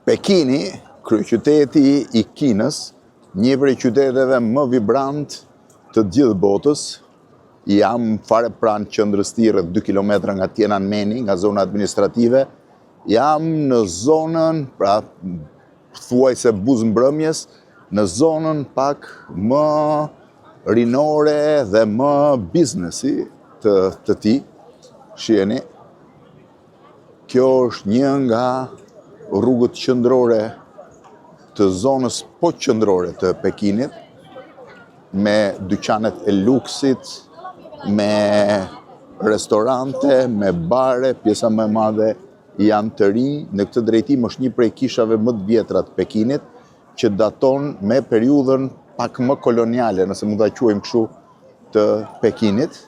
Pekini, kryeqyteti i Kinës, një prej qyteteve më vibrant të gjithë botës. Jam fare pranë qendrës së tij, rreth 2 kilometra nga Tiananmeni, nga zona administrative. Jam në zonën, pra thuajse Buzëmbrëmjes, në zonën pak më rinore dhe më biznesi të tij. Shiheni, kjo është një nga rrugët qendrore të zonës po qendrore të Pekinit, me dyqanet e luksit, me restorante, me bare, pjesa më e madhe janë të rinj. Në këtë drejtim është një prej kishave më të vjetra të Pekinit, që daton me periudhën pak më koloniale, nëse mund ta quajmë kështu, të Pekinit.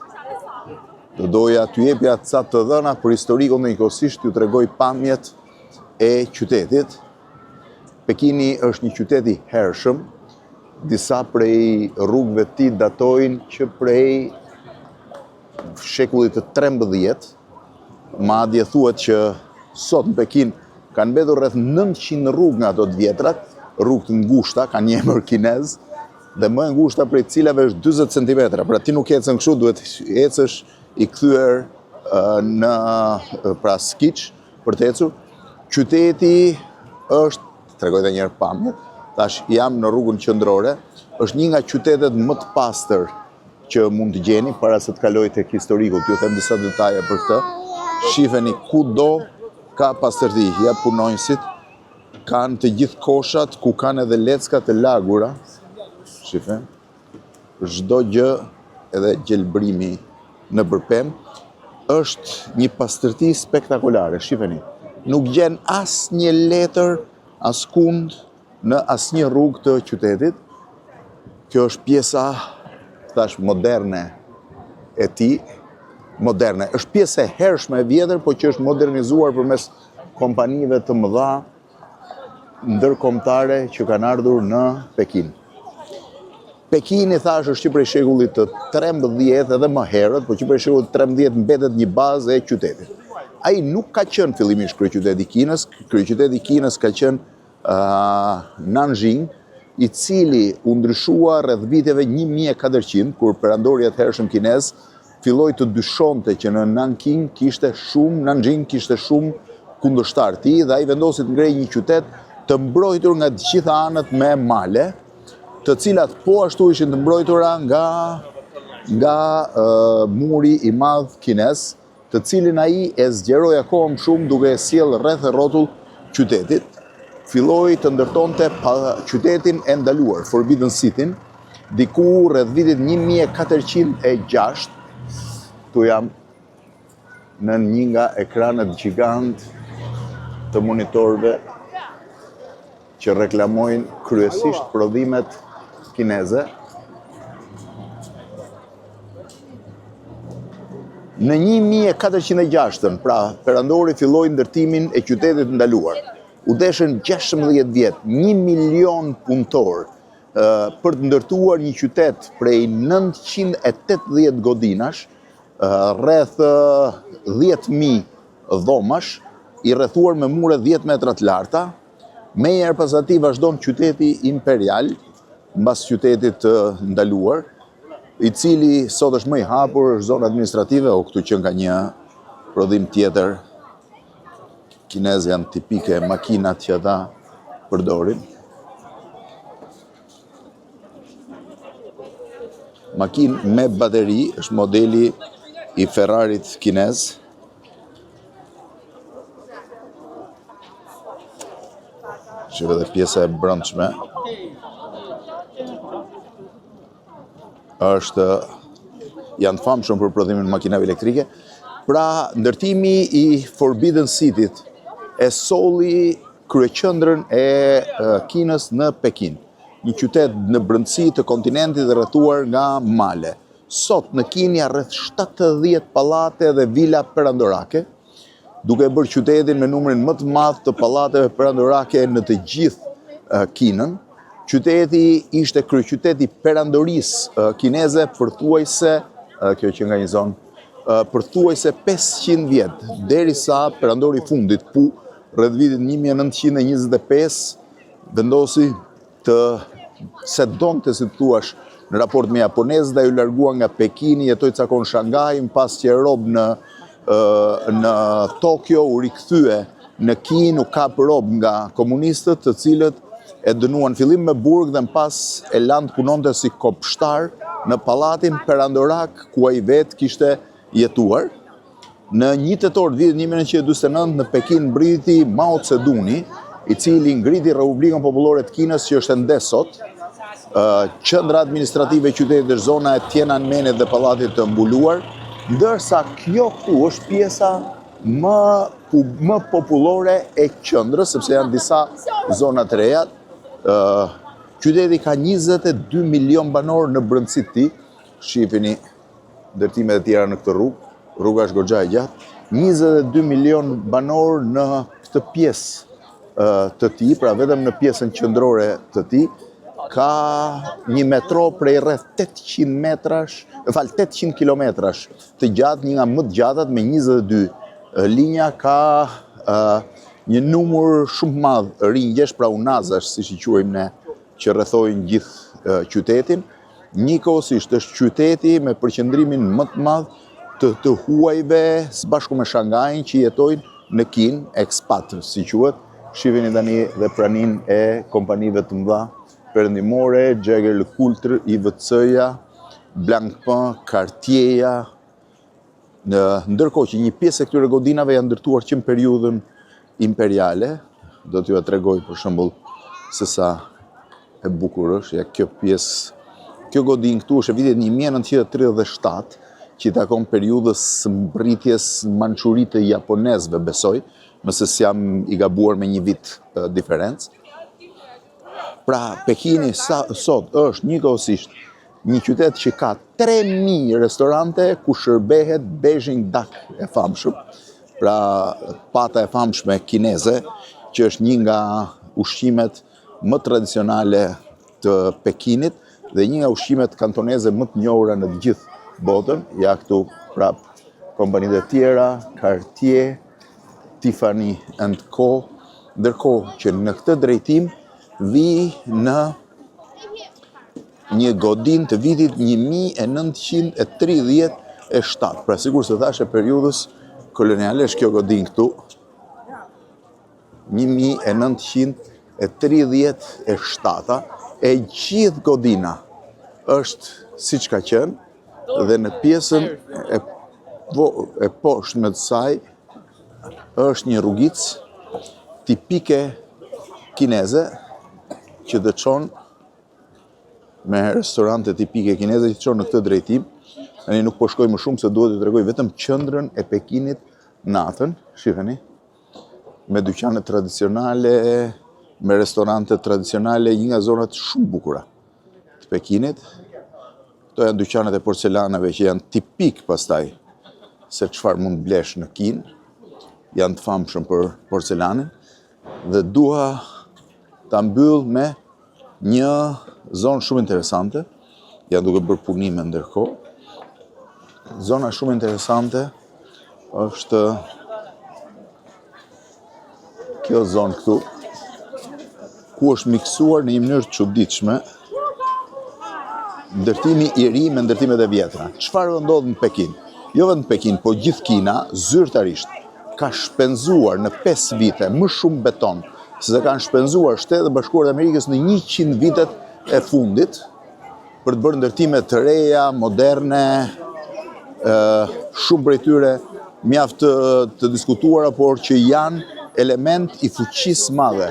Do doja t'ju jepja ca të dhëna për historikun dhe njëkohësisht t'ju tregoj pamjet e qytetit. Pekini është një qytet i hershëm. Disa prej rrugëve të tij datojnë që prej shekullit të 13, madje thuhet që sot në Pekin kanë mbetur rreth 900 rrugë nga ato të vjetrat, rrugë të ngushta, kanë një emër kinez, dhe më e ngushta prej cilave është 40 cm. Pra ti nuk ecën kështu, duhet ecësh i kthyer në pra skiç për të ecur. Qyteti është, tregoj edhe një herë pamjet, tash jam në rrugën qendrore, është një nga qytetet më të pastër që mund të gjeni, para se të kaloj tek historiku, t'ju them disa detaje për këtë. Shifeni, kudo ka pastërti, ja punonjësit kanë të gjithë koshat ku kanë edhe lecka të lagura. Shifeni, çdo gjë, edhe gjelbrimi në bërpem, është një pastërti spektakolare. Shifeni, nuk gjen asnjë letër askund në asnjë rrugë të qytetit. Kjo është pjesa, thash, moderne e tij. Moderne. Është pjesë e hershme e vjetër, por që është modernizuar përmes kompanive të mëdha ndërkombëtare që kanë ardhur në Pekin. Pekini, thash, është që prej shekullit të 13 edhe më herët, por që prej shekullit të 13 mbetet një bazë e qytetit. Ai nuk ka qenë fillimisht kryeqyteti i Kinës. Kryeqyteti i Kinës ka qenë Nanjing, i cili u ndryshua rreth viteve 1400, kur perandori i atëhershëm kinez filloi të dyshonte që në Nanjing kishte shumë kundërshtar të tij, dhe ai vendosi të ngrejë një qytet të mbrojtur nga të gjitha anët me male, të cilat po ashtu ishin të mbrojtura nga muri i madh kinez, të cilin ai e zgjeroi akoma më shumë duke e sjell rreth e rrotull qytetit. Filloi të ndërtonte qytetin e ndaluar, Forbidden City-n, diku rreth vitit 1406. Tu jam në një nga ekranet gjigant të monitorëve që reklamojnë kryesisht prodhimet kineze. Në 1406, pra perandori filloi ndërtimin e qytetit ndaluar. U deshën 16 vjet, 1 milion punëtor për të ndërtuar një qytet prej 980 godinash, rreth 10.000 dhomash, i rrethuar me mure 10 metra të larta. Meherë pas atij vazhdon qyteti imperial, mbas qytetit të ndaluar, i cili sot është më i hapur, është zonë administrative, o këtu që nga një prodhim tjetër. Kinezë janë tipike makinat që ata përdorin. Makinë me bateri, është modeli i Ferrarit kinez. Shikoj edhe pjesa e brendshme. Janë të famshëm për prodhimin e makinave elektrike. Pra, ndërtimi i Forbidden City-t e solli kryeqendrën e Kinës në Pekin, një qytet në brendësi të kontinentit dhe rrethuar nga male. Sot në Kinë janë rreth 70 pallate dhe vila perandorake, duke bërë qytetin me numrin më të madh të pallateve perandorake në të gjithë Kinën. Qyteti ishte kryeqyteti perandorisë kineze përthuajse, kjo që nga një zonë, përthuajse 500 vjet, derisa perandori i fundit rreth vitit 1925 vendosi se donte, si thuash, në raport me japonezët, dhe ju largua nga Pekini, jetoi ca kohë në Shangaj, pas që rob në Tokyo, u rikthye në Kinë, u kap rob nga komunistët, të cilët e dënuan fillim me burg dhe në pas e lanë të punonte si kopshtar në pallatin perandorak ku ai vetë kishte jetuar. Në 1 tetor vitit 1949 në Pekin mbriti Mao Tse-duni, i cili ngriti Republikën Popullore të Kinës që është ende sot. Qendra administrative e qytetit është zona e Tiananmenit dhe pallatit të mbuluar, ndërsa kjo këtu është pjesa më popullore e qendrës, sepse janë disa zona të reja. Qyteti ka 22 milion banor në brendësi të tij. Shihni ndërtimet e tjera në këtë rrugë. Rruga është goxha e gjatë. 22 milion banor në këtë pjesë të tij, pra vetëm në pjesën qendrore të tij, ka një metro prej rreth 800 kilometrash të gjatë, një nga më të gjatat me 22 linja, ka një numër shumë madh ringjesh, pra unazash, siç i quajmë ne, që rrethojnë gjithë qytetin. Njëkohësisht është qyteti me përqendrimin më të madh të huajve së bashku me Shangajin që jetojnë në Kinë, ekspat, si quhet. Shihni tani dhe praninë e kompanive të mëdha perëndimore, Jaeger LeCoultre, IWC-ja, Blancpain, Cartier-ja. Ndërkohë që një pjesë e këtyre godinave janë ndërtuar që në periudhën imperiale. Do t'ju tregoj për shembull se sa e bukur është kjo pjesë. Kjo godinë këtu është e vitit 1937, që i takon periudhës së mbërritjes Mançuritë të japonezëve, besoj, nëse s'jam i gabuar me një vit diferencë. Pra, Pekini sot është njëkohësisht një qytet që ka 3000 restorante ku shërbehet Beijing Duck e famshëm, pra pata e famshme kineze, që është një nga ushqimet më tradicionale të Pekinit dhe një nga ushqimet kantoneze më të njohura në të gjithë botën. Ja këtu prap kompanitë e tjera, Cartier, Tiffany & Co, ndërkohë që në këtë drejtim vi në një godinë të vitit 1937, pra sikur se thash e periudhës kolonialesh kjo godinë këtu, 1937, e gjithë godina është siç ka qenë dhe në pjesën e poshtme të saj është një rrugicë tipike kineze që të çon me restorante tipike kineze që të çon në këtë drejtim. Tani nuk po shkoj më shumë se duhet t'ju tregoj vetëm qendrën e Pekinit natën, shiheni, me dyqane tradicionale, me restorante tradicionale, një nga zonat shumë bukura të Pekinit. Këto janë dyqanet e porcelanave që janë tipik pastaj se çfarë mund blesh në Kinë. Janë të famshëm për porcelanin dhe dua ta mbyll me një zonë shumë interesante. Janë duke bërë punime ndërkohë. Zona shumë interesante është kjo zonë këtu, ku është miksuar në një mënyrë të çuditshme ndërtimi i ri me ndërtimet e vjetra. Çfarë ndodh në Pekin? Jo vetëm në Pekin, po gjithë Kina zyrtarisht ka shpenzuar në 5 vite më shumë beton se kanë shpenzuar Shtetet e Bashkuara të Amerikës në 100 vitet e fundit për të bërë ndërtime të reja, moderne, shumë prej tyre mjaft të diskutuara, por që janë element i fuqisë madhe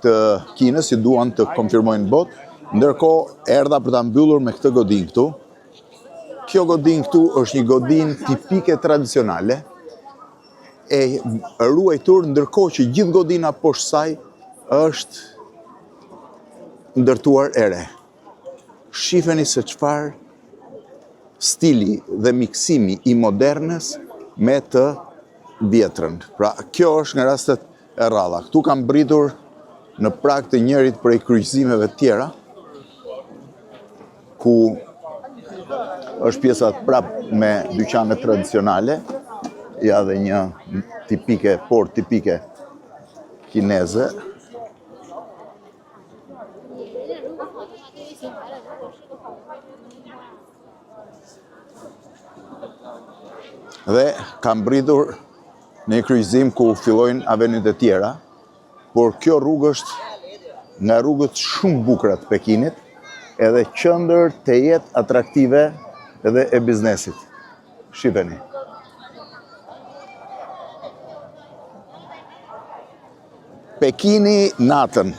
të Kinës, që duan të konfirmojnë botë. Ndërkohë erdha për ta mbyllur me këtë godinë këtu. Kjo godinë këtu është një godinë tipike tradicionale e ruajtur, ndërkohë që gjithë godina poshtë saj është ndërtuar e re. Shifeni se çfarë stili dhe miksimi i modernës me të vjetrën. Pra, kjo është nga rastet e rralla. Këtu kam britur në prag të njërit prej kryqëzimeve tjera, ku është pjesa prap me dyqane tradicionale, ja dhe një tipike, por tipike kineze. Dhe kam mbritur në një kryqëzim ku fillojnë avenyt e tjera, por kjo rrugë është nga rrugët shumë bukura të Pekinit, edhe qendër të jetë atraktive edhe e biznesit. Shifeni. Pekini natën.